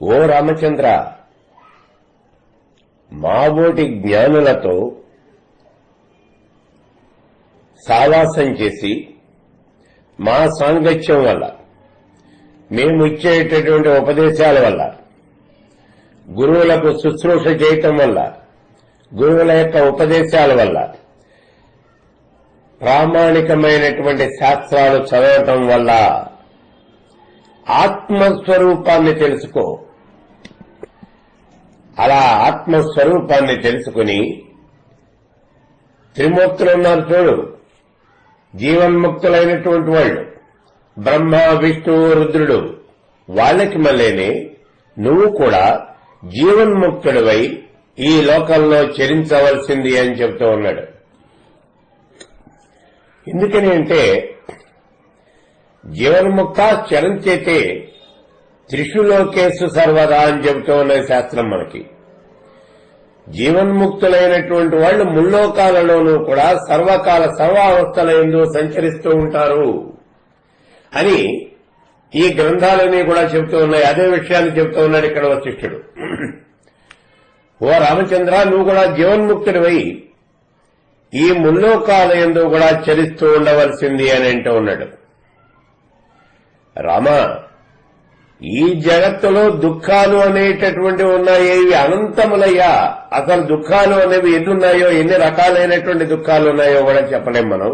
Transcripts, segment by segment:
ఓ రామచంద్ర, మాబోటి జ్ఞానులతో సావాసం చేసి మా సాంగత్యం వల్ల, మేము ఇచ్చేటటువంటి ఉపదేశాల వల్ల, గురువులకు శుశ్రూష చేయటం వల్ల, గురువుల యొక్క ఉపదేశాల వల్ల, ప్రామాణికమైనటువంటి శాస్త్రాలు చదవటం వల్ల ఆత్మస్వరూపాన్ని తెలుసుకో. అలా ఆత్మస్వరూపాన్ని తెలుసుకుని త్రిమూర్తులు ఉన్నారు చూడు, జీవన్ముక్తులైనటువంటి వాళ్ళు, బ్రహ్మ విష్ణువు రుద్రుడు, వాళ్ళకి మళ్ళీనే నువ్వు కూడా జీవన్ముక్తుడివై ఈ లోకంలో చరించవలసింది అని చెప్తూ ఉన్నాడు. ఎందుకని అంటే జీవన్ముక్త చరంచేతే త్రిషు లోకేషు సర్వదా అని చెబుతూ ఉన్న శాస్త్రం మనకి. జీవన్ముక్తులైనటువంటి వాళ్ళు ముల్లోకాలలోనూ కూడా సర్వకాల సర్వావస్థల యందు సంచరిస్తూ ఉంటారు అని ఈ గ్రంథాలన్నీ కూడా చెబుతూ ఉన్నాయి. అదే విషయాన్ని చెబుతూ ఉన్నాడు ఇక్కడ వశిష్ఠుడు. ఓ రామచంద్ర, నువ్వు కూడా జీవన్ముక్తుడివై ఈ ముల్లోకాల యందు కూడా చరిస్తూ ఉండవలసింది అని అంటూ ఉన్నాడు. రామ, ఈ జగత్తులో దుఃఖాలు అనేటటువంటివి ఉన్నాయి, ఇవి అనంతములయ్యా. అసలు దుఃఖాలు అనేవి ఎన్నున్నాయో, ఎన్ని రకాలైనటువంటి దుఃఖాలు ఉన్నాయో కూడా చెప్పలేం మనం.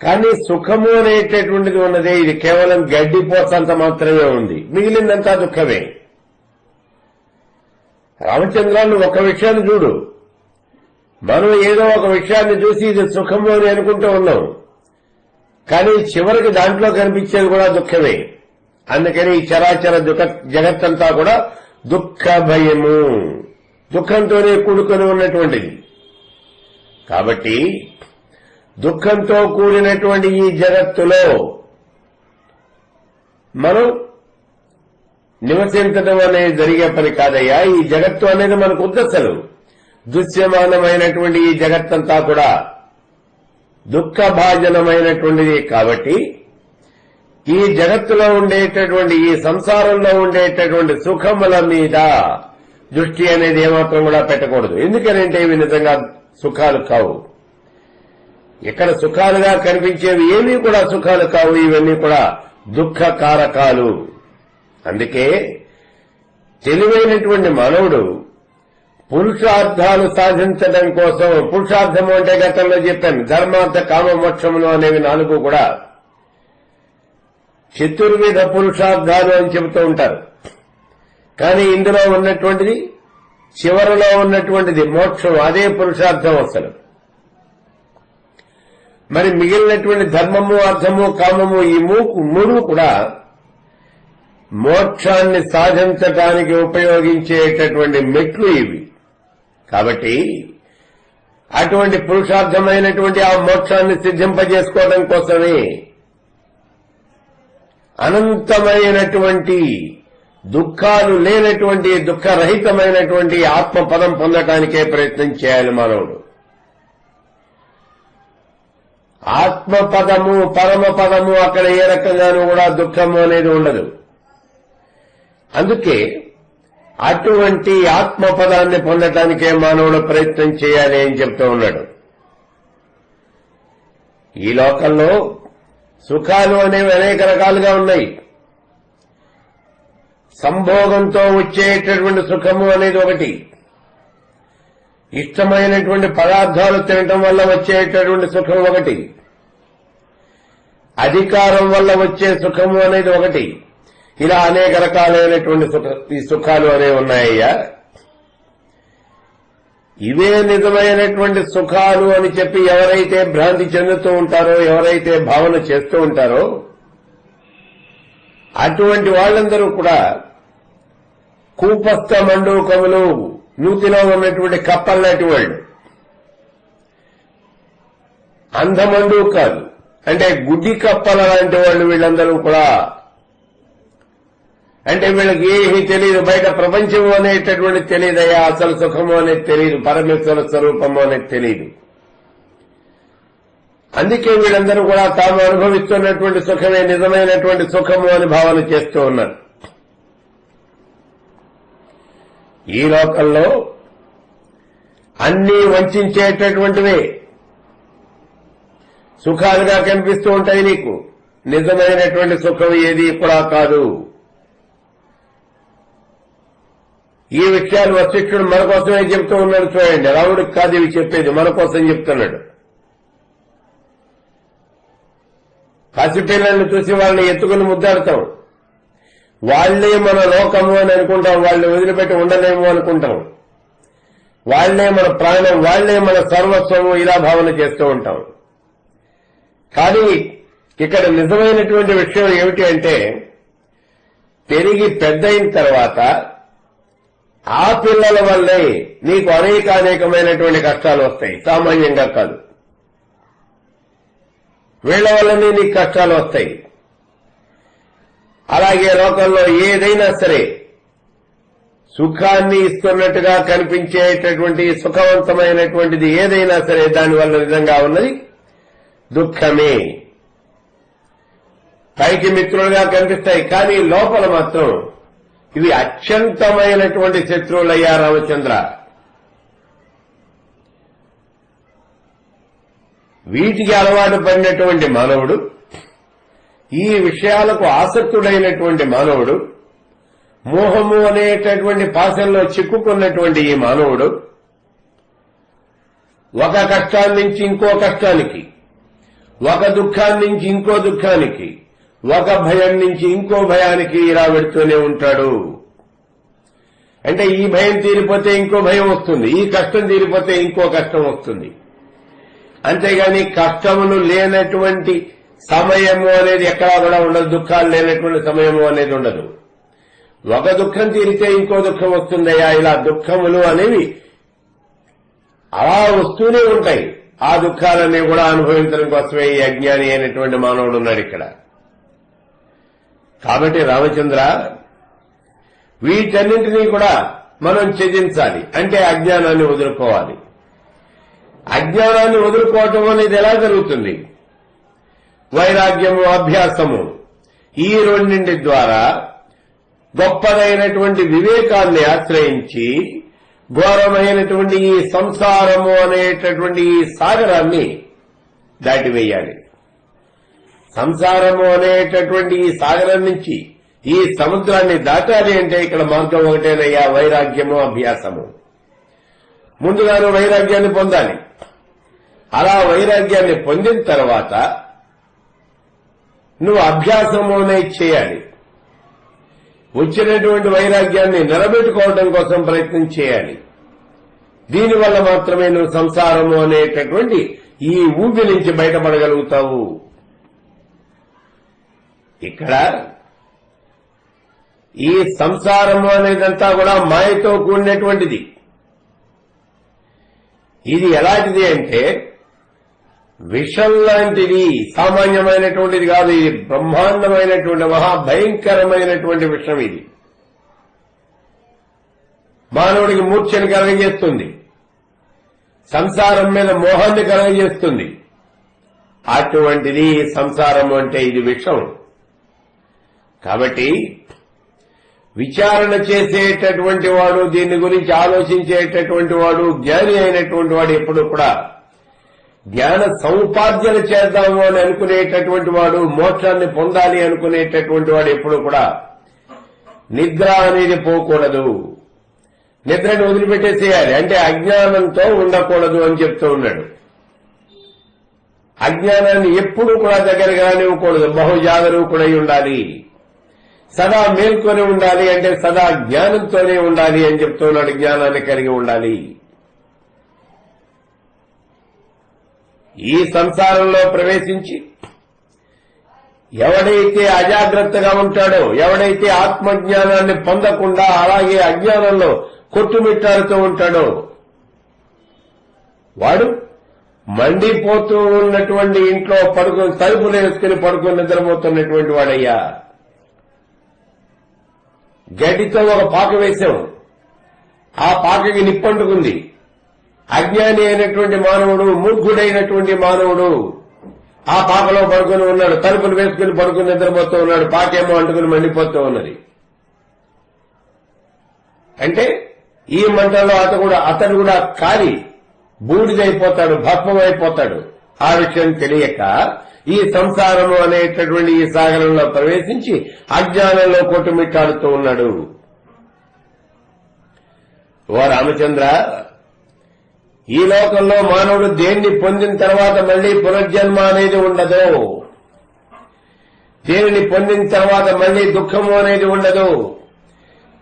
కానీ సుఖము అనేటటువంటిది ఉన్నదే, ఇది కేవలం గడ్డిపోసంత మాత్రమే ఉంది, మిగిలిందంతా దుఃఖమే. రామచంద్ర, నువ్వు ఒక విషయాన్ని చూడు. మనం ఏదో ఒక విషయాన్ని చూసి ఇది సుఖము అని అనుకుంటూ ఉన్నాం, కానీ చివరికి దాంట్లో కనిపించేది కూడా దుఃఖమే. అందుకని ఈ చరాచర జగత్తంతా కూడా దుఃఖ భయము, దుఃఖంతోనే కూడుకొని ఉన్నటువంటిది. కాబట్టి దుఃఖంతో కూడినటువంటి ఈ జగత్తులో మనం నివసించడం అనేది జరిగే పని కాదయ్యా. ఈ జగత్తు అనేది మనకు ఉద్దసలు. దృశ్యమానమైనటువంటి ఈ జగత్తంతా కూడా దుఃఖభాజనమైనటువంటిది. కాబట్టి ఈ జగత్తులో ఉండేటటువంటి, ఈ సంసారంలో ఉండేటటువంటి సుఖముల మీద దృష్టి అనేది ఏమాత్రం కూడా పెట్టకూడదు. ఎందుకనంటే ఇవి నిజంగా సుఖాలు కావు. ఇక్కడ సుఖాలుగా కనిపించేవి ఏమీ కూడా సుఖాలు కావు, ఇవన్నీ కూడా దుఃఖకారకాలు. అందుకే తెలివైనటువంటి మానవుడు పురుషార్థాలు సాధించడం కోసం, పురుషార్థము అంటే గతంలో చెప్పాను, ధర్మార్థ కామ మోక్షములు అనేవి 4 కూడా చతుర్విధ పురుషార్థాలు అని చెబుతూ ఉంటారు. కానీ ఇందులో ఉన్నటువంటిది, చివరిలో ఉన్నటువంటిది మోక్షం, అదే పురుషార్థం అసలు. మరి మిగిలినటువంటి ధర్మము, అర్థము, కామము, ఈ 3 కూడా మోక్షాన్ని సాధించడానికి ఉపయోగించేటటువంటి మెట్లు ఇవి. కాబట్టి అటువంటి పురుషార్థమైనటువంటి ఆ మోక్షాన్ని సిద్ధింపజేసుకోవడం కోసమే అనంతమైనటువంటి దుఃఖాలు లేనటువంటి, దుఃఖరహితమైనటువంటి ఆత్మపదం పొందటానికే ప్రయత్నం చేయాలి మానవుడు. ఆత్మపదము, పరమపదము అక్కడ ఏ రకంగానూ కూడా దుఃఖము అనేది ఉండదు. అందుకే అటువంటి ఆత్మపదాన్ని పొందటానికే మానవుడు ప్రయత్నం చేయాలి అని చెప్తూ ఉన్నాడు. ఈ లోకంలో సుఖాలు అనేవి అనేక రకాలుగా ఉన్నాయి. సంభోగంతో వచ్చేటటువంటి సుఖము అనేది ఒకటి, ఇష్టమైనటువంటి పదార్థాలు తినటం వల్ల వచ్చేటటువంటి సుఖం ఒకటి, అధికారం వల్ల వచ్చే సుఖము అనేది ఒకటి. ఇలా అనేక రకాలైనటువంటి ఈ సుఖాలు అనేవి ఉన్నాయ్యా. ఇవే నిజమైనటువంటి సుఖాలు అని చెప్పి ఎవరైతే భ్రాంతి చెందుతూ ఉంటారో, ఎవరైతే భావన చేస్తూ ఉంటారో, అటువంటి వాళ్ళందరూ కూడా కూపస్థ మండూకములు, నూతిలో ఉన్నటువంటి కప్పల్లాంటి వాళ్ళు. అంధమండూకాలు అంటే గుడ్డి కప్పల లాంటి వాళ్ళు వీళ్ళందరూ కూడా. అంటే వీళ్ళకి ఏమీ తెలియదు, బయట ప్రపంచము అనేటటువంటి తెలియదయ్యా, అసలు సుఖము అనేది తెలియదు, పరమేశ్వర స్వరూపము అనేది తెలియదు. అందుకే వీళ్ళందరూ కూడా తాము అనుభవిస్తున్నటువంటి సుఖమే నిజమైనటువంటి సుఖము అని భావన చేస్తూ ఉన్నారు. ఈ లోకంలో అన్నీ వంచేటటువంటివే సుఖాలుగా కనిపిస్తూ ఉంటాయి నీకు. నిజమైనటువంటి సుఖం ఏది కూడా కాదు. ఈ విషయాలు వశిష్ఠుడు మన కోసమే చెప్తూ ఉన్నాడు. చూడండి, రాముడికి కాదు ఇవి చెప్పేది, మన కోసం చెప్తున్నాడు. పసిపిల్లల్ని చూసి వాళ్ళని ఎత్తుకుని ముద్దాడతాం. వాళ్లే మన లోకము అని అనుకుంటాం. వాళ్ళని వదిలిపెట్టి ఉండలేము అనుకుంటాం. వాళ్లే మన ప్రాణం, వాళ్లే మన సర్వస్వము, ఇలా భావన చేస్తూ ఉంటాం. కానీ ఇక్కడ నిజమైనటువంటి విషయం ఏమిటి అంటే, పెరిగి పెద్దయిన తర్వాత ఆ పిల్లల వల్లే నీకు అనేకమైనటువంటి కష్టాలు వస్తాయి. సామాన్యంగా కాదు, వీళ్ల వల్లనే నీకు కష్టాలు వస్తాయి. అలాగే లోకంలో ఏదైనా సరే సుఖాన్ని ఇస్తున్నట్టుగా కనిపించేటటువంటి సుఖవంతమైనటువంటిది ఏదైనా సరే దానివల్ల నిజంగా ఉన్నది దుఃఖమే. పైకి మిత్రులుగా కనిపిస్తాయి, కానీ లోపల మాత్రం ఇవి అత్యంతమైనటువంటి శత్రువులయ్యా రామచంద్ర. వీటికి అలవాటు పడినటువంటి మానవుడు, ఈ విషయాలకు ఆసక్తుడైనటువంటి మానవుడు, మోహము అనేటటువంటి పాశంలో చిక్కుకున్నటువంటి ఈ మానవుడు ఒక కష్టాన్ని నుంచి ఇంకో కష్టానికి, ఒక దుఃఖాన్ని నుంచి ఇంకో దుఃఖానికి, ఒక భయం నుంచి ఇంకో భయానికి ఇలా వెడుతూనే ఉంటాడు. అంటే ఈ భయం తీరిపోతే ఇంకో భయం వస్తుంది, ఈ కష్టం తీరిపోతే ఇంకో కష్టం వస్తుంది. అంతేగాని కష్టములు లేనటువంటి సమయము అనేది ఎక్కడా కూడా ఉండదు, దుఃఖాలు లేనటువంటి సమయము అనేది ఉండదు. ఒక దుఃఖం తీరితే ఇంకో దుఃఖం వస్తుందయ్యా. ఇలా దుఃఖములు అనేవి అలా వస్తూనే ఉంటాయి. ఆ దుఃఖాలన్నీ కూడా అనుభవించడం కోసమే ఈ అజ్ఞాని అయినటువంటి మానవుడు ఉన్నాడు ఇక్కడ. కాబట్టి రామచంద్ర, వీటన్నింటినీ కూడా మనం త్యజించాలి. అంటే అజ్ఞానాన్ని వదులుకోవాలి. అజ్ఞానాన్ని వదులుకోవటం అనేది ఎలా జరుగుతుంది? వైరాగ్యము, అభ్యాసము, ఈ రెండింటి ద్వారా గొప్పదైనటువంటి వివేకాన్ని ఆశ్రయించి ఘోరమైనటువంటి ఈ సంసారము అనేటటువంటి ఈ సాగరాన్ని దాటివేయాలి. సంసారము అనేటటువంటి ఈ సాగరం నుంచి ఈ సముద్రాన్ని దాటాలి అంటే ఇక్కడ మార్గం ఒకటేనయ్యా, వైరాగ్యము, అభ్యాసము. ముందుగాను వైరాగ్యాన్ని పొందాలి. అలా వైరాగ్యాన్ని పొందిన తర్వాత నువ్వు అభ్యాసము అనేది చేయాలి. వచ్చినటువంటి వైరాగ్యాన్ని నిలబెట్టుకోవడం కోసం ప్రయత్నం చేయాలి. దీనివల్ల మాత్రమే నువ్వు సంసారము అనేటటువంటి ఈ ఊబి నుంచి బయటపడగలుగుతావు. ఇక్కడ ఈ సంసారము అనేదంతా కూడా మాయతో కూడినటువంటిది. ఇది ఎలాంటిది అంటే విషం లాంటిది, సామాన్యమైనటువంటిది కాదు. ఇది బ్రహ్మాండమైనటువంటి మహాభయంకరమైనటువంటి విషం. ఇది మానవుడికి మూర్ఛను కలగజేస్తుంది, సంసారం మీద మోహాన్ని కలగజేస్తుంది. అటువంటిది సంసారం అంటే ఇది విషం. కాబట్టి విచారణ చేసేటటువంటి వాడు, దీని గురించి ఆలోచించేటటువంటి వాడు, జ్ఞాని అయినటువంటి వాడు ఎప్పుడు కూడా జ్ఞాన సముపార్జన చేద్దాము అని అనుకునేటటువంటి వాడు, మోక్షాన్ని పొందాలి అనుకునేటటువంటి వాడు ఎప్పుడు కూడా నిద్ర అనేది పోకూడదు. నిద్రను వదిలిపెట్టేసేయాలి. అంటే అజ్ఞానంతో ఉండకూడదు అని చెప్తూ ఉన్నాడు. అజ్ఞానాన్ని ఎప్పుడు కూడా దగ్గరగా రానివ్వకూడదు, బహుజాగరూకుడై ఉండాలి. సదా మేల్కొని ఉండాలి. అంటే సదా జ్ఞానంతోనే ఉండాలి అని చెప్తున్నాడు. జ్ఞానాన్ని కలిగి ఉండాలి. ఈ సంసారంలో ప్రవేశించి ఎవడైతే అజాగ్రత్తగా ఉంటాడో, ఎవడైతే ఆత్మజ్ఞానాన్ని పొందకుండా అలాగే అజ్ఞానంలో కొట్టుమిట్టాడుతూ ఉంటాడో, వాడు మండిపోతూ ఉన్నటువంటి ఇంట్లో పడుకుని తలుపులు వేసుకుని పడుకుని నిద్రపోతున్నటువంటి వాడయ్యా. గడ్డితో ఒక పాక వేశాం, ఆ పాకకి నిప్పంటుకుంది. అజ్ఞాని అయినటువంటి మానవుడు, మూర్ఖుడైనటువంటి మానవుడు ఆ పాకలో పడుకుని ఉన్నాడు, తలుపులు వేసుకుని పడుకుని నిద్రపోతూ ఉన్నాడు. పాకేమో అంటుకుని మండిపోతూ ఉన్నది. అంటే ఈ మంటల్లో అతడు కూడా కాలి బూడిదైపోతాడు, భస్మమైపోతాడు. ఆ విషయం తెలియక ఈ సంసారము అనేటటువంటి ఈ సాగరంలో ప్రవేశించి అజ్ఞానంలో కొట్టుమిట్టాడుతూ ఉన్నాడు. ఓ రామచంద్ర, ఈ లోకంలో మానవుడు దేన్ని పొందిన తర్వాత మళ్లీ పునర్జన్మ అనేది ఉండదు. దేనిని పొందిన తర్వాత మళ్లీ దుఃఖము అనేది ఉండదు.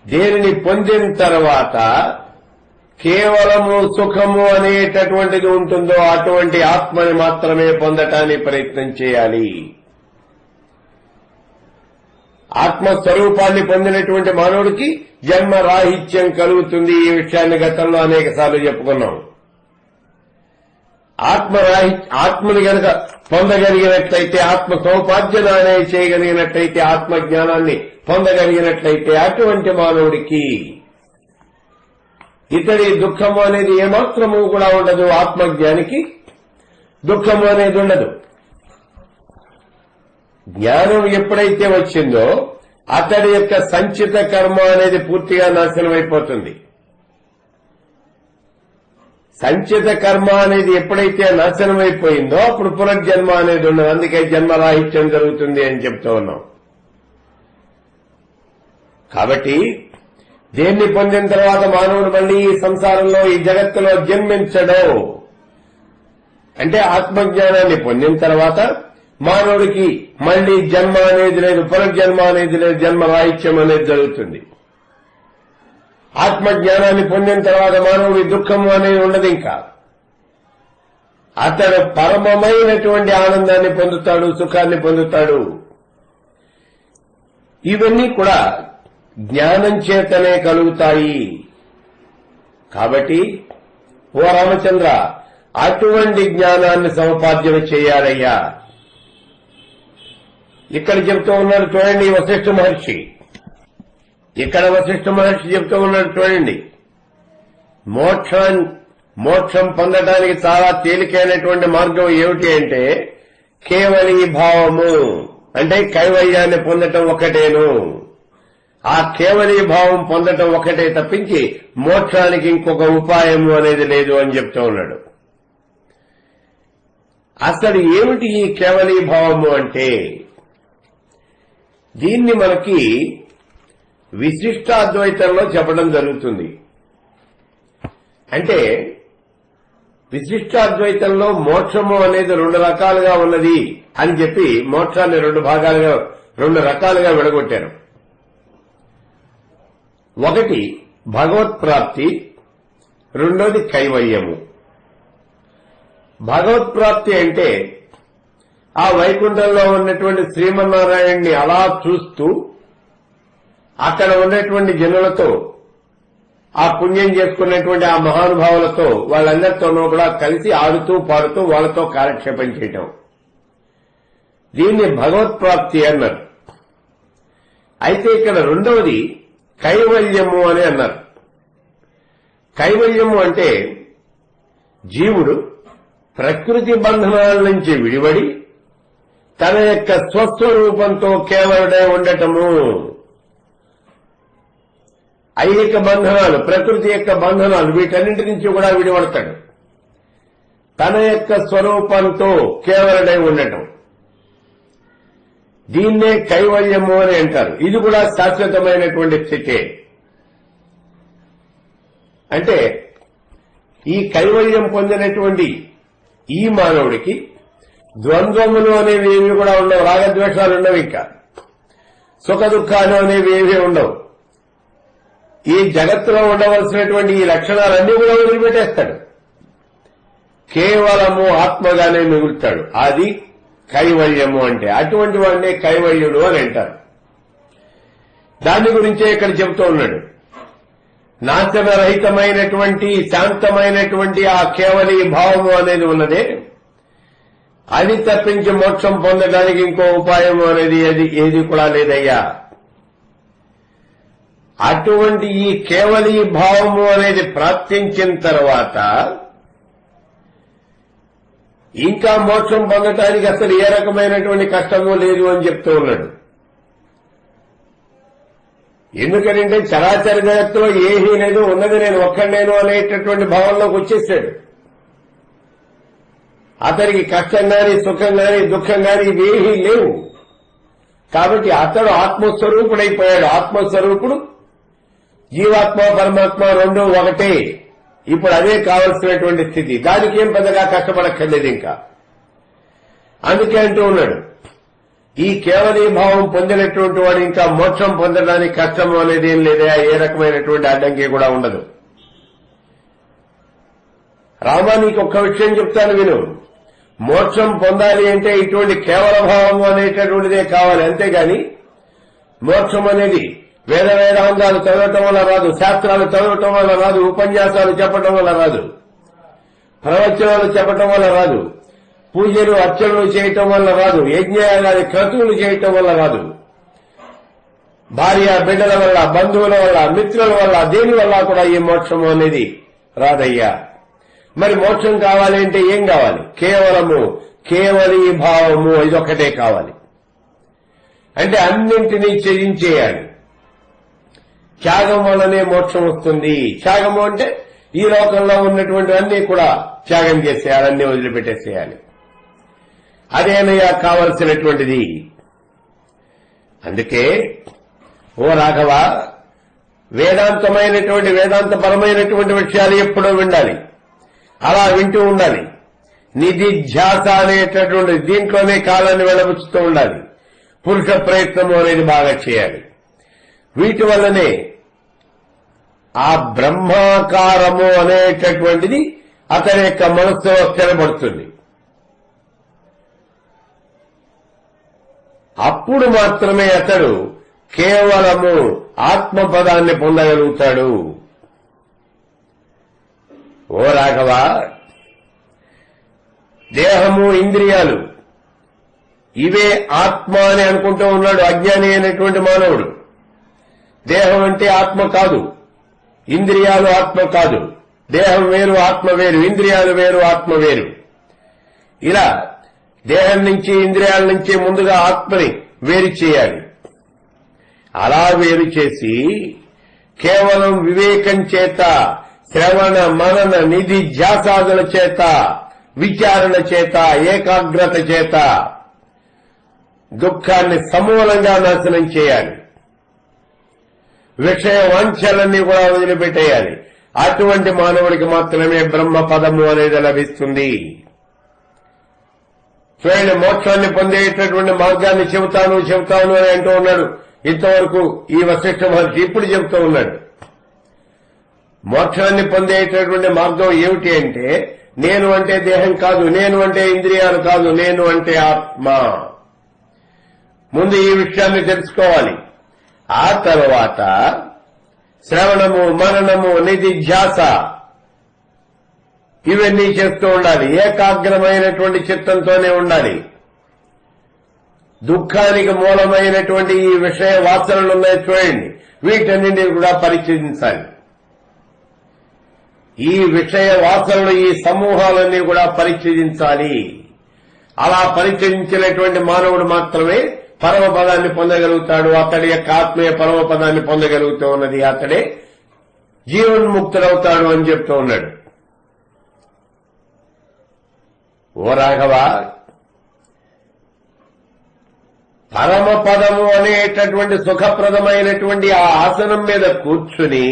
దేనిని పొందిన తర్వాత కేవలము సుఖము అనేటటువంటిది ఉంటుందో అటువంటి ఆత్మని మాత్రమే పొందటానికి ప్రయత్నం చేయాలి. ఆత్మస్వరూపాన్ని పొందినటువంటి మానవుడికి జన్మ రాహిత్యం కలుగుతుంది. ఈ విషయాన్ని గతంలో అనేక సార్లు చెప్పుకున్నాం. ఆత్మని గనక పొందగలిగినట్లయితే, ఆత్మ సౌపార్జన అనేది చేయగలిగినట్లయితే, ఆత్మజ్ఞానాన్ని పొందగలిగినట్లయితే అటువంటి మానవుడికి ఇతడి దుఃఖము అనేది ఏమాత్రము కూడా ఉండదు. ఆత్మజ్ఞానికి దుఃఖము అనేది ఉండదు. జ్ఞానం ఎప్పుడైతే వచ్చిందో అతడి యొక్క సంచిత కర్మ అనేది పూర్తిగా నాశనమైపోతుంది. సంచిత కర్మ అనేది ఎప్పుడైతే నాశనమైపోయిందో అప్పుడు పునర్జన్మ అనేది ఉండదు. అందుకే జన్మరాహిత్యం జరుగుతుంది అని చెప్తూ ఉన్నాం. కాబట్టి దేన్ని పొందిన తర్వాత మానవుడు మళ్లీ ఈ సంసారంలో, ఈ జగత్తులో జన్మించడు. అంటే ఆత్మజ్ఞానాన్ని పొందిన తర్వాత మానవుడికి మళ్లీ జన్మ అనేది లేదు, పునర్జన్మ అనేది లేదు, జన్మరాహిత్యం అనేది జరుగుతుంది. ఆత్మజ్ఞానాన్ని పొందిన తర్వాత మానవుడి దుఃఖము అనేది ఉండదు. ఇంకా అతడు పరమమైనటువంటి ఆనందాన్ని పొందుతాడు, సుఖాన్ని పొందుతాడు. ఇవన్నీ కూడా జ్ఞానం చేతనే కలుగుతాయి. కాబట్టి ఓ రామచంద్ర, అటువంటి జ్ఞానాన్ని సముపార్జన చేయాలయ్యా. ఇక్కడ చెప్తూ ఉన్నాడు చూడండి వశిష్ఠ మహర్షి. ఇక్కడ వశిష్ఠ మహర్షి చెప్తూ ఉన్నాడు చూడండి, మోక్షం పొందడానికి చాలా తేలికైనటువంటి మార్గం ఏమిటి అంటే కేవలీ భావము, అంటే కైవల్యాన్ని పొందటం ఒకటేను. ఆ కేవలీ భావం పొందటం ఒకటే తప్పించి మోక్షానికి ఇంకొక ఉపాయము అనేది లేదు అని చెప్తూ ఉన్నాడు. అసలు ఏమిటి ఈ కేవలీ భావము అంటే, దీన్ని మనకి విశిష్టాద్వైతంలో చెప్పడం జరుగుతుంది. అంటే విశిష్టాద్వైతంలో మోక్షము అనేది రెండు రకాలుగా ఉన్నది అని చెప్పి మోక్షాన్ని రెండు రకాలుగా విడగొట్టారు. ఒకటి భగవత్ప్రాప్తి, రెండోది కైవల్యము. భగవత్ప్రాప్తి అంటే ఆ వైకుంఠంలో ఉన్నటువంటి శ్రీమన్నారాయణ్ణి అలా చూస్తూ అక్కడ ఉన్నటువంటి జనులతో, ఆ పుణ్యం చేసుకున్నటువంటి ఆ మహానుభావులతో, వాళ్ళందరితోనూ కూడా కలిసి ఆడుతూ పాడుతూ వాళ్ళతో కాలక్షేపం చేయటం, దీన్ని భగవత్ప్రాప్తి అన్నారు. అయితే ఇక్కడ రెండవది కైవల్యము అని అన్నారు. కైవల్యము అంటే జీవుడు ప్రకృతి బంధనాల నుంచి విడివడి తన యొక్క స్వస్వరూపంతో కేవలుడై ఉండటము. ఐహిక బంధనాలు, ప్రకృతి యొక్క బంధనాలు, వీటన్నింటి నుంచి కూడా విడిపడతాడు. తన యొక్క స్వరూపంతో కేవలుడై ఉండటం, దీన్నే కైవల్యము అని అంటారు. ఇది కూడా శాశ్వతమైనటువంటి స్థితే. అంటే ఈ కైవల్యం పొందినటువంటి ఈ మానవుడికి ద్వంద్వములు అనేవి ఏవి కూడా ఉండవు, రాగద్వేషాలు ఉండవు, ఇంకా సుఖ దుఃఖాలు అనేవి ఏవీ ఉండవు. ఈ జగత్తులో ఉండవలసినటువంటి ఈ లక్షణాలన్నీ కూడా వదిలిపెట్టేస్తాడు. కేవలము ఆత్మగానే మిగులుతాడు. అది కైవల్యము అంటే. అటువంటి వాడినే కైవల్యుడు అని అంటారు. దాని గురించే ఇక్కడ చెబుతూ ఉన్నాడు. నాశనరహితమైనటువంటి శాంతమైనటువంటి ఆ కేవలీ భావము అనేది ఉన్నదే, అది తప్పించి మోక్షం పొందడానికి ఇంకో ఉపాయము అనేది ఏది కూడా లేదయ్యా. అటువంటి ఈ కేవలీ భావము అనేది ప్రాప్తించిన తర్వాత ఇంకా మోక్షం పొందటానికి అసలు ఏ రకమైనటువంటి కష్టము లేదు అని చెప్తూ ఉన్నాడు. ఎందుకంటే చరాచర జగత్తులో ఏమీ లేదు, ఉన్నది నేను ఒక్కడేను అనేటటువంటి భావంలోకి వచ్చేసాడు. అతనికి కష్టం గాని సుఖం గాని దుఃఖం గాని ఇవేమీ లేవు. కాబట్టి అతడు ఆత్మస్వరూపుడైపోయాడు. ఆత్మస్వరూపుడు జీవాత్మ పరమాత్మ రెండూ ఒకటే. ఇప్పుడు అదే కావలసినటువంటి స్థితి. దానికి ఏం పెద్దగా కష్టపడక్కర్లేదు ఇంకా. అందుకే అంటూ ఉన్నాడు, ఈ కేవలీభావం పొందినటువంటి వాడు ఇంకా మోక్షం పొందడానికి కష్టం అనేది ఏం లేదా, ఏ రకమైనటువంటి అడ్డంకి కూడా ఉండదు. రామా, నీకు ఒక్క విషయం చెప్తాను విను. మోక్షం పొందాలి అంటే ఇటువంటి కేవల భావం అనేటటువంటిదే కావాలి. అంతేగాని మోక్షం అనేది వేదాంతాలు చదవటం వల్ల రాదు, శాస్త్రాలు చదవటం వల్ల రాదు, ఉపన్యాసాలు చెప్పటం వల్ల రాదు, ప్రవచనాలు చెప్పటం వల్ల రాదు, పూజలు అర్చనలు చేయటం వల్ల రాదు, యజ్ఞాలు క్రతువులు చేయటం వల్ల రాదు, భార్య బిడ్డల వల్ల, బంధువుల వల్ల, మిత్రుల వల్ల, దేని వల్ల కూడా ఈ మోక్షం అనేది రాదయ్యా. మరి మోక్షం కావాలి అంటే ఏం కావాలి? కేవలీభావము ఇదొక్కటే కావాలి. అంటే అన్నింటినీ త్యజించేయాలి. త్యాగం వల్లనే మోక్షం వస్తుంది. త్యాగము అంటే ఈ లోకంలో ఉన్నటువంటి అన్ని కూడా త్యాగం చేసేయాలి, అన్ని వదిలిపెట్టేసేయాలి. అదేనయ్యా కావలసినటువంటిది. అందుకే ఓ రాఘవ, వేదాంతపరమైనటువంటి విషయాలు ఎప్పుడూ వినాలి, అలా వింటూ ఉండాలి. నిధిధ్యాస అనేటటువంటి దీంట్లోనే కాలాన్ని వెళ్ళబుచ్చుతూ ఉండాలి. పురుష ప్రయత్నము అనేది బాగా చేయాలి. వీటి వల్లనే ఆ బ్రహ్మాకారము అనేటటువంటిది అతని యొక్క మనస్సులో స్థిరపడుతుంది. అప్పుడు మాత్రమే అతడు కేవలము ఆత్మపదాన్ని పొందగలుగుతాడు. ఓ రాఘవ, దేహము ఇంద్రియాలు ఇవే ఆత్మ అని అనుకుంటూ ఉన్నాడు అజ్ఞాని అయినటువంటి మానవుడు. దేహం అంటే ఆత్మ కాదు, ఇంద్రియాలు ఆత్మ కాదు. దేహం వేరు, ఆత్మ వేరు, ఇంద్రియాలు వేరు, ఆత్మ వేరు. ఇలా దేహం నుంచి ఇంద్రియాల నుంచి ముందుగా ఆత్మని వేరు చేయాలి. అలా వేరు చేసి కేవలం వివేకం చేత, శ్రవణ మనన నిధి ధ్యాసాదుల చేత, విచారణ చేత, ఏకాగ్రత చేత దుఃఖాన్ని సమూలంగా నాశనం చేయాలి. విషయ వాంఛలన్నీ కూడా వదిలిపెట్టేయాలి. అటువంటి మానవుడికి మాత్రమే బ్రహ్మ పదము అనేది లభిస్తుంది. చూడండి, మోక్షాన్ని పొందేటటువంటి మార్గాన్ని చెబుతాను అని అంటూ ఉన్నాడు. ఇంతవరకు ఈ వశిష్ఠ మహర్షి ఇప్పుడు చెబుతూ ఉన్నాడు. మోక్షాన్ని పొందేటటువంటి మార్గం ఏమిటి అంటే, నేను అంటే దేహం కాదు, నేను అంటే ఇంద్రియాలు కాదు, నేను అంటే ఆత్మ. ముందు ఈ విషయాన్ని తెలుసుకోవాలి. ఆ తర్వాత శ్రవణము, మననము, నిధిధ్యాస ఇవన్నీ చేస్తూ ఉండాలి. ఏకాగ్రమైనటువంటి చిత్తంతోనే ఉండాలి. దుఃఖానికి మూలమైనటువంటి ఈ విషయ వాసనలు ఉన్నాయి చూడండి, వీటన్నింటినీ కూడా పరిచయించాలి. ఈ విషయ వాసనలు, ఈ సమూహాలన్నీ కూడా పరిచయించాలి. అలా పరిచయించినటువంటి మానవుడు మాత్రమే పరమపదాన్ని పొందగలుగుతాడు. అతడి యొక్క ఆత్మీయ పరమపదాన్ని పొందగలుగుతూ ఉన్నది. అతడే జీవన్ముక్తుడవుతాడు అని చెప్తూ ఉన్నాడు. ఓ రాఘవ, పరమపదము అనేటటువంటి సుఖప్రదమైనటువంటి ఆ ఆసనం మీద కూర్చుని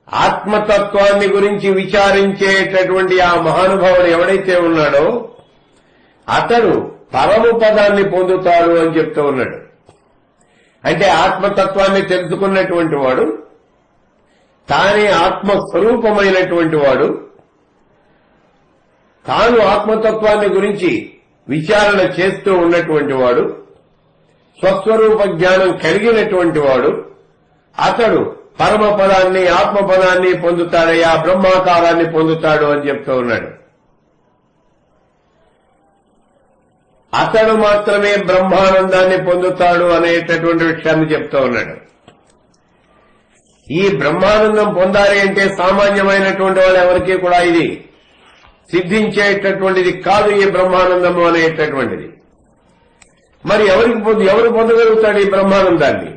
ఆత్మతత్వాన్ని గురించి విచారించేటటువంటి ఆ మహానుభావుడు ఎవడైతే ఉన్నాడో అతడు పరమపదాన్ని పొందుతాడు అని చెప్తూ ఉన్నాడు. అంటే ఆత్మతత్వాన్ని తెలుసుకున్నటువంటి వాడు, తానే ఆత్మస్వరూపమైనటువంటి వాడు, తాను ఆత్మతత్వాన్ని గురించి విచారణ చేస్తూ ఉన్నటువంటి వాడు, స్వస్వరూప జ్ఞానం కలిగినటువంటి వాడు, అతడు పరమపదాన్ని, ఆత్మపదాన్ని పొందుతాడయ్యా, బ్రహ్మాకారాన్ని పొందుతాడు అని చెప్తూ ఉన్నాడు. అతడు మాత్రమే బ్రహ్మానందాన్ని పొందుతాడు అనేటటువంటి విషయాన్ని చెప్తూ ఉన్నాడు. ఈ బ్రహ్మానందం పొందాలి అంటే సామాన్యమైనటువంటి వాళ్ళు ఎవరికీ కూడా ఇది సిద్ధించేటటువంటిది కాదు. ఈ బ్రహ్మానందము అనేటటువంటిది మరి ఎవరు పొందగలుగుతాడు ఈ బ్రహ్మానందాన్ని?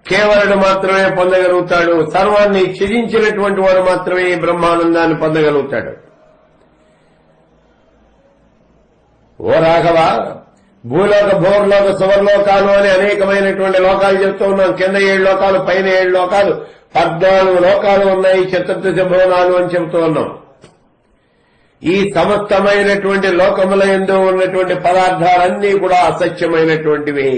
కేవలుడు మాత్రమే పొందగలుగుతాడు. సర్వాన్ని ఛేదించినటువంటి వాడు మాత్రమే ఈ బ్రహ్మానందాన్ని పొందగలుగుతాడు. ఓ రాఘవ, భూలోక, భోర్లోక, సువర్లోకాలు అని అనేకమైనటువంటి లోకాలు చెప్తూ ఉన్నాం. కింద 7 లోకాలు, పైన 7 లోకాలు, 14 లోకాలు ఉన్నాయి, చతుర్దశ భువనాలు అని చెబుతూ ఉన్నాం. ఈ సమస్తమైనటువంటి లోకముల యందు ఉన్నటువంటి పదార్థాలన్నీ కూడా అసత్యమైనటువంటివి.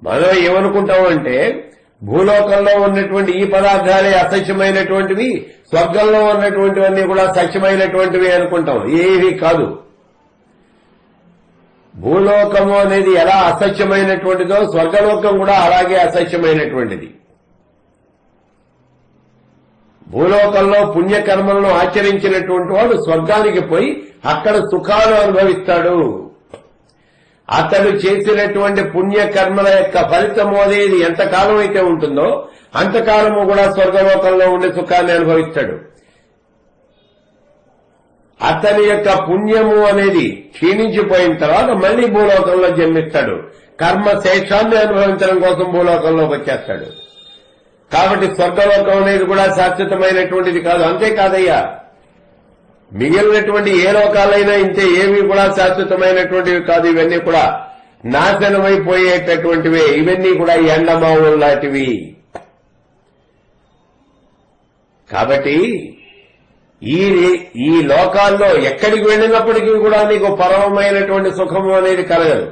మనం ఏమనుకుంటామంటే భూలోకంలో ఉన్నటువంటి ఈ పదార్థాలే అసత్యమైనటువంటివి, స్వర్గంలో ఉన్నటువంటివన్నీ కూడా సత్యమైనటువంటివి అనుకుంటాం. ఏవి కాదు. భూలోకము అనేది ఎలా అసత్యమైనటువంటిదో స్వర్గలోకం కూడా అలాగే అసత్యమైనటువంటిది. భూలోకంలో పుణ్యకర్మలను ఆచరించినటువంటి వాడు స్వర్గానికి పోయి అక్కడ సుఖాలు అనుభవిస్తాడు. అతడు చేసినటువంటి పుణ్యకర్మల యొక్క ఫలితము అనేది ఎంతకాలం అయితే ఉంటుందో అంతకాలము కూడా స్వర్గలోకంలో ఉండే సుఖాన్ని అనుభవిస్తాడు. అతని యొక్క పుణ్యము అనేది క్షీణించిపోయిన తర్వాత మళ్లీ భూలోకంలో జన్మిస్తాడు. కర్మ శేషాన్ని అనుభవించడం కోసం భూలోకంలోకి వచ్చేస్తాడు. కాబట్టి స్వర్గలోకం అనేది కూడా శాశ్వతమైనటువంటిది కాదు. అంతేకాదయ్యా, మిగిలినటువంటి ఏ లోకాలైనా ఇంతే, ఏవి కూడా శాశ్వతమైనటువంటివి కాదు. ఇవన్నీ కూడా నాశనమైపోయేటటువంటివే. ఇవన్నీ కూడా ఎండమావులు లాంటివి. కాబట్టి ఈ లోకాల్లో ఎక్కడికి వెళ్ళినప్పటికీ కూడా నీకు పరమమైనటువంటి సుఖము అనేది కలగదు.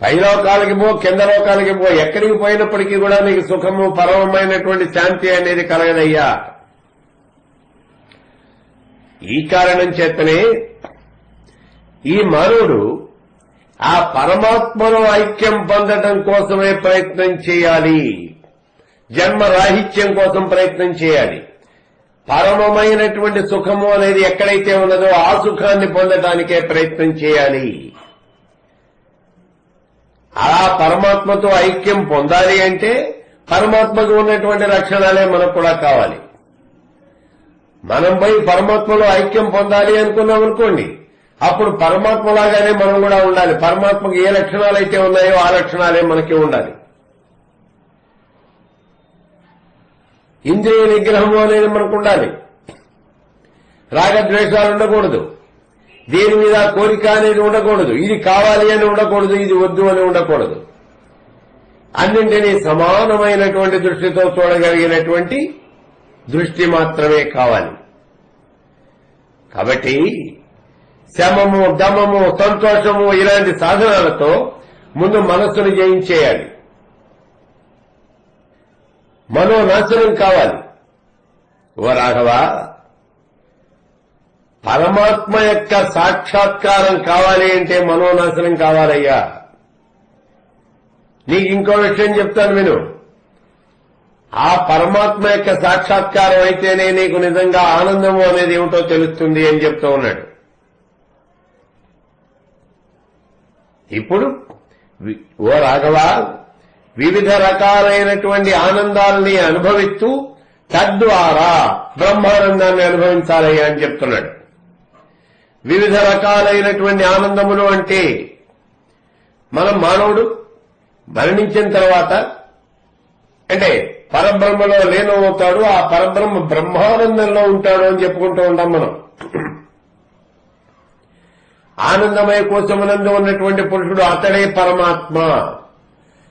పైలోకాలకి పో, కింద లోకాలకి పో, ఎక్కడికి పోయినప్పటికీ కూడా నీకు సుఖము, పరమమైనటువంటి శాంతి అనేది కలగదయ్యా. ఈ కారణం చేతనే ఈ మానవుడు ఆ పరమాత్మలో ఐక్యం పొందడం కోసమే ప్రయత్నం చేయాలి. జన్మరాహిత్యం కోసం ప్రయత్నం చేయాలి. పరమమైనటువంటి సుఖము అనేది ఎక్కడైతే ఉన్నదో ఆ సుఖాన్ని పొందడానికే ప్రయత్నం చేయాలి. ఆ పరమాత్మతో ఐక్యం పొందాలి అంటే పరమాత్మకు ఉన్నటువంటి లక్షణాలే మనకు కూడా కావాలి. మనం పోయి పరమాత్మలో ఐక్యం పొందాలి అనుకున్నాం అనుకోండి, అప్పుడు పరమాత్మలాగానే మనం కూడా ఉండాలి. పరమాత్మకు ఏ లక్షణాలైతే ఉన్నాయో ఆ లక్షణాలే మనకి ఉండాలి. ఇంద్రియ నిగ్రహము అనేది మనకు ఉండాలి. రాగద్వేషాలు ఉండకూడదు. దేని మీద కోరిక అనేది ఉండకూడదు. ఇది కావాలి అని ఉండకూడదు, ఇది వద్దు అని ఉండకూడదు. అన్నింటినీ సమానమైనటువంటి దృష్టితో చూడగలిగినటువంటి దృష్టి మాత్రమే కావాలి. కాబట్టి శమము, దమము, సంతోషము ఇలాంటి సాధనాలతో ముందు మనస్సును జయించేయాలి. మనోనాశనం కావాలి. ఓ రాఘవ, పరమాత్మ యొక్క సాక్షాత్కారం కావాలి అంటే మనోనాశనం కావాలయ్యా. నీకు ఇంకో విషయం చెప్తాను విను. ఆ పరమాత్మ యొక్క సాక్షాత్కారం అయితేనే నీకు నిజంగా ఆనందము అనేది ఏమిటో తెలుస్తుంది అని చెప్తూ ఉన్నాడు. ఇప్పుడు ఓ రాఘవ, వివిధ రకాలైనటువంటి ఆనందాలని అనుభవిస్తూ తద్వారా బ్రహ్మానందాన్ని అనుభవించాలయ్యా అని చెప్తున్నాడు. వివిధ రకాలైనటువంటి ఆనందములు అంటే మానవుడు మరణించిన తర్వాత అంటే పరబ్రహ్మలో లీనమవుతాడు. ఆ పరబ్రహ్మ బ్రహ్మానందంలో ఉంటాడు అని చెప్పుకుంటూ ఉంటాం మనం. ఆనందమయ కోశమునందు ఉన్నటువంటి పురుషుడు అతడే పరమాత్మ.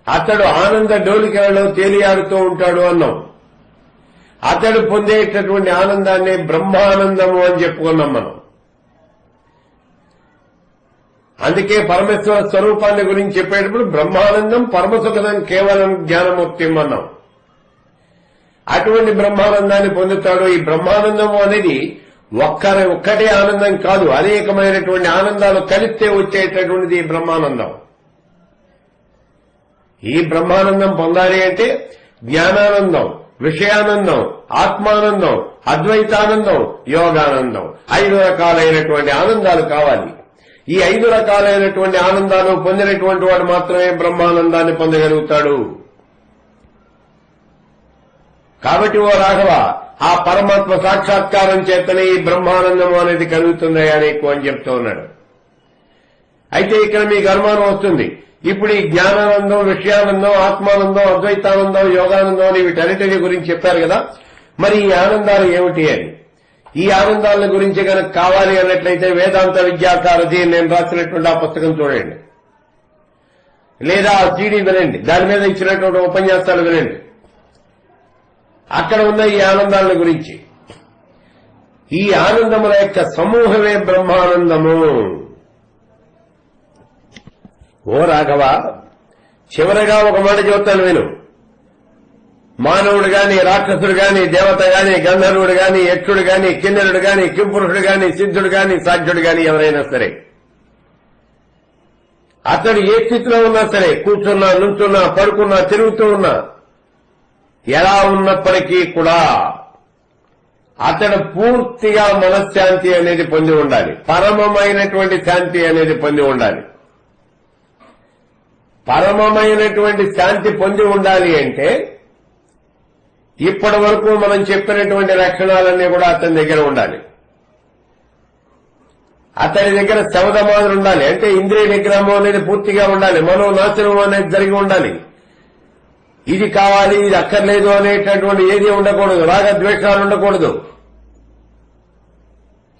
అతడు ఆనంద డోలికలలో తేలియాడుతూ ఉంటాడు అన్నాం. అతడు పొందేటటువంటి ఆనందాన్ని బ్రహ్మానందము అని చెప్పుకున్నాం మనం. అందుకే పరమేశ్వర స్వరూపాన్ని గురించి చెప్పేటప్పుడు బ్రహ్మానందం పరమసుఖదం కేవలం జ్ఞానముక్తిం అన్నాం. అటువంటి బ్రహ్మానందాన్ని పొందుతాడు. ఈ బ్రహ్మానందము అనేది ఒక్కటే ఆనందం కాదు, అనేకమైనటువంటి ఆనందాలు కలిస్తే వచ్చేటటువంటిది ఈ బ్రహ్మానందం. ఈ బ్రహ్మానందం పొందాలి అంటే జ్ఞానానందం, విషయానందం, ఆత్మానందం, అద్వైతానందం, యోగానందం, 5 రకాలైనటువంటి ఆనందాలు కావాలి. ఈ 5 రకాలైనటువంటి ఆనందాలు పొందినటువంటి వాడు మాత్రమే బ్రహ్మానందాన్ని పొందగలుగుతాడు. కాబట్టి ఓ రాఘవ, ఆ పరమాత్మ సాక్షాత్కారం చేతనే ఈ బ్రహ్మానందము అనేది కలుగుతుందయా నీకు అని చెప్తూ ఉన్నాడు. అయితే ఇక్కడ మీకు అనుమానం వస్తుంది, ఇప్పుడు ఈ జ్ఞానానందం, విషయానందం, ఆత్మానందం, అద్వైతానందం, యోగానందం అని వీటన్నిటిని గురించి చెప్పారు కదా, మరి ఈ ఆనందాలు ఏమిటి అని. ఈ ఆనందాల గురించి కనుక కావాలి అన్నట్లయితే వేదాంత విద్యాసారథి నేను రాసినటువంటి ఆ పుస్తకం చూడండి, లేదా ఆ సీడీ వినండి, దాని మీద ఇచ్చినటువంటి ఉపన్యాసాలు వినండి. అక్కడ ఉన్న ఈ ఆనందాల గురించి, ఈ ఆనందముల యొక్క సమూహమే బ్రహ్మానందము. ఓ రాఘవ, చివరగా ఒక మాట చెబుతాను విను. మానవుడు గాని, రాక్షసుడు గాని, దేవత గాని, గంధర్వుడు గాని, యక్షుడు గాని, కిన్నెరుడు గాని, కింపురుషుడు గాని, సిద్ధుడు గాని, సాధ్యుడు గాని, ఎవరైనా సరే అతడు ఏ స్థితిలో ఉన్నా సరే, కూర్చున్నా, నుంచున్నా, పడుకున్నా, తిరుగుతూ ఉన్నా, ఎలా ఉన్నప్పటికీ కూడా అతడు పూర్తిగా మనశ్శాంతి అనేది పొంది ఉండాలి, పరమమైనటువంటి శాంతి అనేది పొంది ఉండాలి. పరమమైనటువంటి శాంతి పొంది ఉండాలి అంటే ఇప్పటి వరకు మనం చెప్పినటువంటి లక్షణాలన్నీ కూడా అతని దగ్గర ఉండాలి. అతని దగ్గర శవదమాదులు ఉండాలి, అంటే ఇంద్రియ నిగ్రహం అనేది పూర్తిగా ఉండాలి, మనోనాశనం అనేది జరిగి ఉండాలి. ఇది కావాలి, ఇది అక్కర్లేదు అనేటటువంటి ఏది ఉండకూడదు, రాగద్వేషాలు ఉండకూడదు,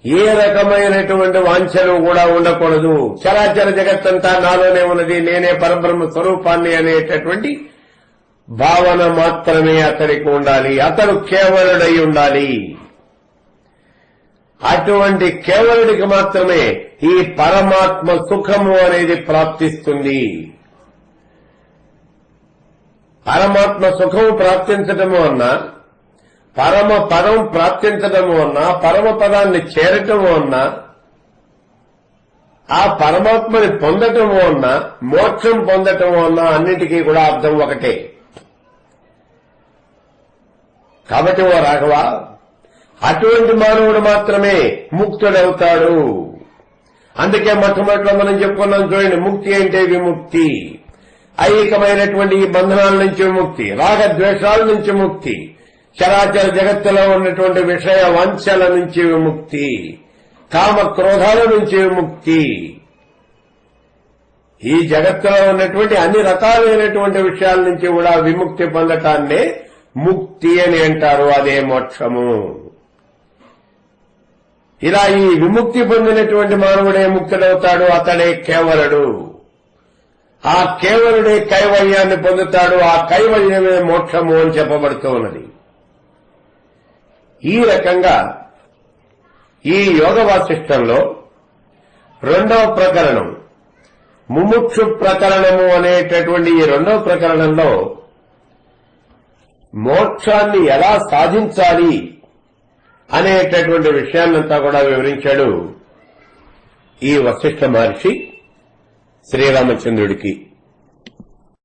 ఏ రకమైనటువంటి వాంఛలు కూడా ఉండకూడదు. చరాచర జగత్తంతా నాలోనే ఉన్నది, నేనే పరబ్రహ్మ స్వరూపాన్ని అనేటటువంటి భావన మాత్రమే అతడికి ఉండాలి. అతడు కేవలుడై ఉండాలి. అటువంటి కేవలుడికి మాత్రమే ఈ పరమాత్మ సుఖము అనేది ప్రాప్తిస్తుంది. పరమాత్మ సుఖము ప్రాప్తించటము అన్నా, పరమ పదం ప్రాప్తించటము అన్నా, పరమ పదాన్ని చేరటము అన్నా, ఆ పరమాత్మని పొందటము అన్నా, మోక్షం పొందటము అన్నా అన్నిటికీ కూడా అర్థం ఒకటే. కాబట్టి ఓ రాఘవ, అటువంటి మానవుడు మాత్రమే ముక్తుడవుతాడు. అందుకే మొట్టమొదటిలో మనం చెప్పుకున్నాం చూడండి, ముక్తి అంటే విముక్తి, ఐహికమైనటువంటి ఈ బంధనాల నుంచి విముక్తి, రాగద్వేషాల నుంచి ముక్తి, చరాచర జగత్తులో ఉన్నటువంటి విషయ వంచల నుంచి విముక్తి, కామ క్రోధాల నుంచి విముక్తి. ఈ జగత్తులో ఉన్నటువంటి అన్ని రకాలైనటువంటి విషయాల నుంచి కూడా విముక్తి పొందటాన్నే ముక్తి అని అంటారు, అదే మోక్షము. ఇలా ఈ విముక్తి పొందినటువంటి మానవుడే ముక్తుడవుతాడు, అతడే కేవలుడు. ఆ కేవలుడే కైవల్యాన్ని పొందుతాడు, ఆ కైవల్యమే మోక్షము అని చెప్పబడుతూ ఉన్నది. ఈ రకంగా ఈ యోగ వాసిష్టంలో 2వ ప్రకరణం, ముముక్షు ప్రకరణము అనేటటువంటి ఈ 2వ ప్రకరణంలో మోక్షాన్ని ఎలా సాధించాలి అనేటటువంటి విషయాన్నంతా కూడా వివరించాడు ఈ వశిష్ఠ మహర్షి శ్రీరామచంద్రుడికి.